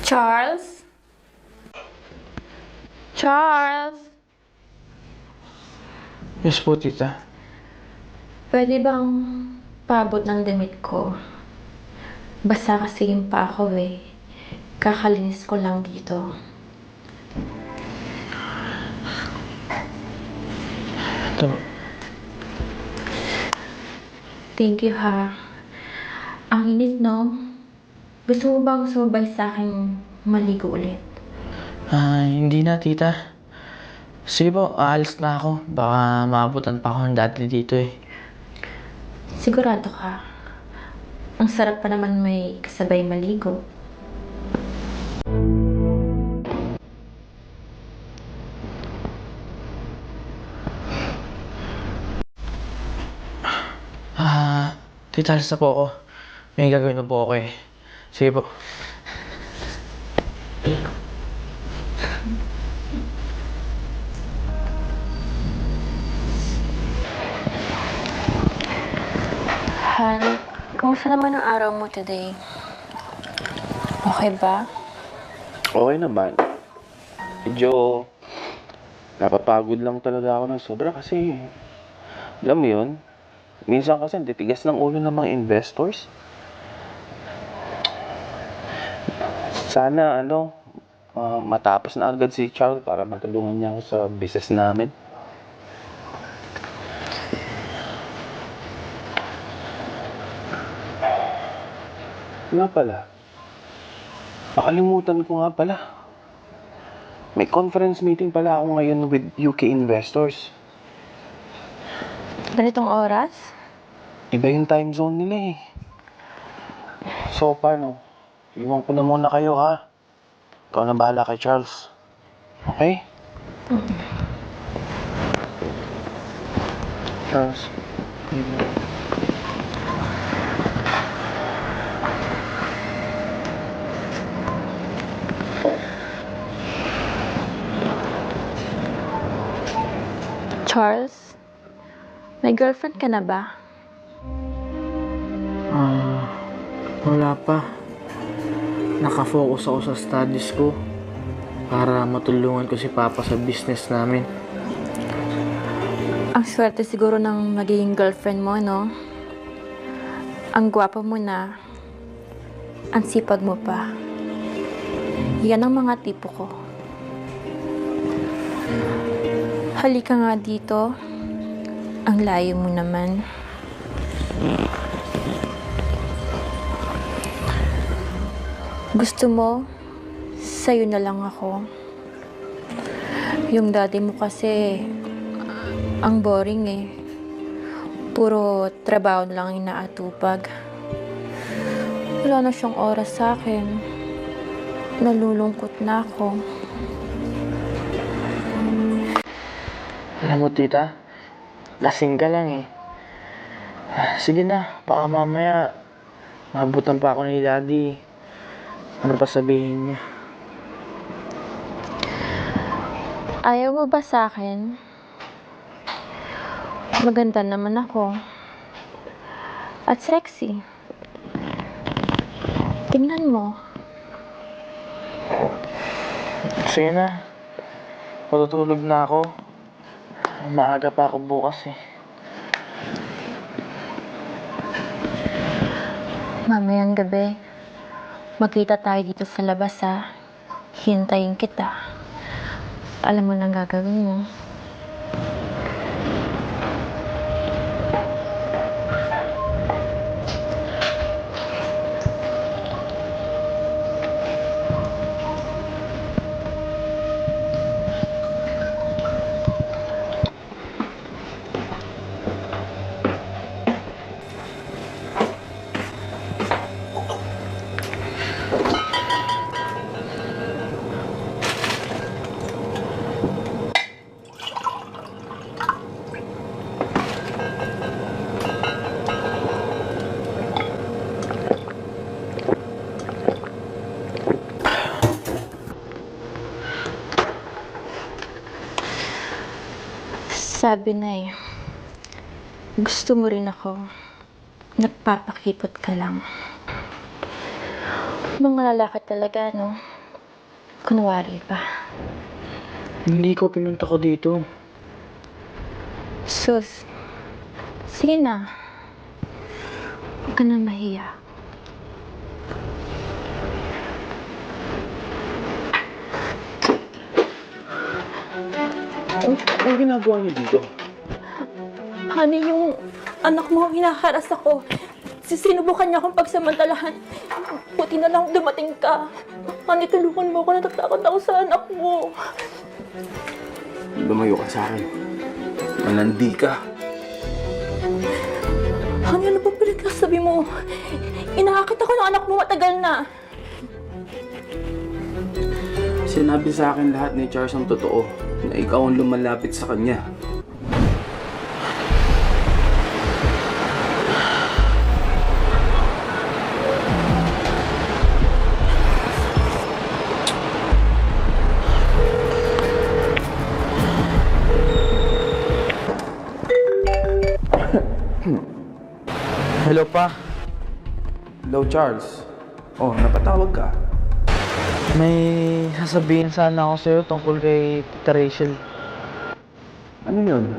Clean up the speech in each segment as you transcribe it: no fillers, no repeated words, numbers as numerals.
Charles? Charles? Yes po, tita. Pwede bang paabot ng damit ko? Basa kasi yung pa ako eh. Kakalinis ko lang dito. Ito. Thank you ha. Ang init no? Gusto mo bang sumabay sa akin maligo ulit? Hindi na, tita. Sige po, aalis na ako. Baka maabutan pa ako ng dati dito eh. Sigurado ka? Ang sarap pa naman may kasabay maligo. Tita, alis na po ako. May gagawin na po ako eh. Sige po. Han, kumusta naman ang araw mo today? Okay ba? Okay naman. Medyo napapagod lang talaga ako ng sobra kasi alam mo yun, minsan kasi titigas ng ulo ng mga investors. Sana matapos na agad si Charles para matulungan niya ako sa business namin. Nga pala, nakalimutan ko nga pala. May conference meeting pala ako ngayon with UK investors. Ganitong oras? Iba yung time zone nila eh. So, paano? Iwan ko na muna kayo ha. Ikaw na bahala kay Charles. Okay? Charles. Charles? May girlfriend ka na ba? Wala pa. Nakafocus ako sa studies ko para matulungan ko si Papa sa business namin. Ang swerte siguro ng magiging girlfriend mo, no? Ang gwapo mo na. Ang sipag mo pa. Yan ang mga tipo ko. Halika nga dito. Ang layo mo naman. Gusto mo, sa'yo na lang ako. Yung daddy mo kasi, ang boring eh. Puro trabaho na lang inaatupag. Wala na siyang oras sa akin. Nalulungkot na ako. Alam mo, tita, lasing ka lang eh. Sige na, baka mamaya mabutan pa ako ni Daddy. Ano pa sabihin niya? Ayaw mo ba sa akin? Maganda naman ako. At sexy. Tingnan mo. Sige na, matutulog na ako. Maaga pa ako bukas eh. Mamayang gabi, magkita tayo dito sa labas ha. Hintayin kita. Alam mo nang gagawin mo. Sabi na eh, gusto mo rin ako. Nagpapakipot ka lang. Mga lalaki talaga, no? Kunwari pa. Hindi ko pinunta ko dito. Sus. Sige na. Huwag ka nang mahiya. Ang ginagawa niyo dito? Honey, yung anak mo, hinaharas ako. Sinubukan niya akong pagsamantalahan. Buti na lang dumating ka. Honey, tulungan mo ako. Natatakot ako sa anak mo. Lumayo ka sa akin. Malandi ka. Honey, ano pa pinagsasabi mo? Inaakit ako ng anak mo matagal na. Sinabi sa akin lahat ni Charles ang totoo na ikaw ang lumalapit sa kanya. Hello pa. Hello, Charles. Oh, napatawag ka. May sasabihin sana ako sa'yo tungkol kay Tita Rachel. Ano yun?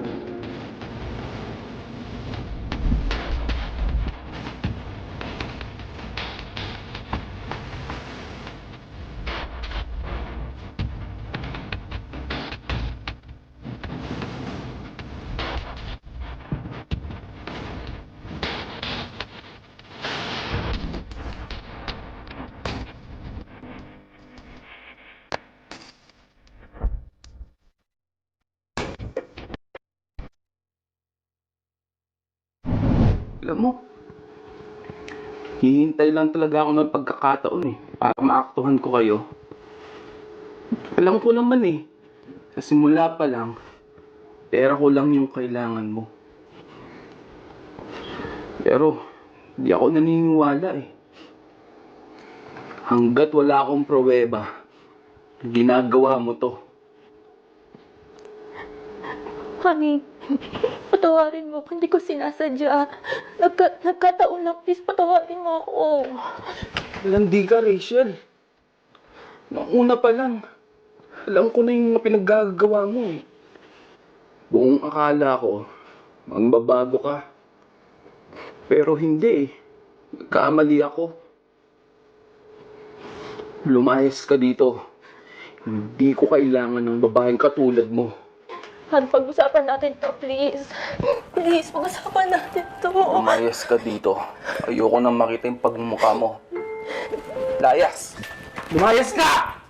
Alam mo, hihintay lang talaga ako ng pagkakataon para maaktuhan ko kayo. Alam ko naman sa simula pa lang, pera ko lang yung kailangan mo. Pero, di ako naniniwala Hanggat wala akong pruweba, ginagawa mo to. Honey, patawarin mo. Hindi ko sinasadya. Nagkataon lang. Please, patawarin mo ako. Landi ka, Rachel. Noong una pa lang, alam ko na yung pinaggagawa mo Buong akala ko, magbabago ka. Pero hindi Nagkamali ako. Lumayas ka dito. Hindi ko kailangan ng babaeng katulad mo. Han, pag-usapan natin to, please. Please, pag-usapan natin to. Lumayas ka dito. Ayoko nang makita yung pagmumukha mo. Layas! Lumayas ka!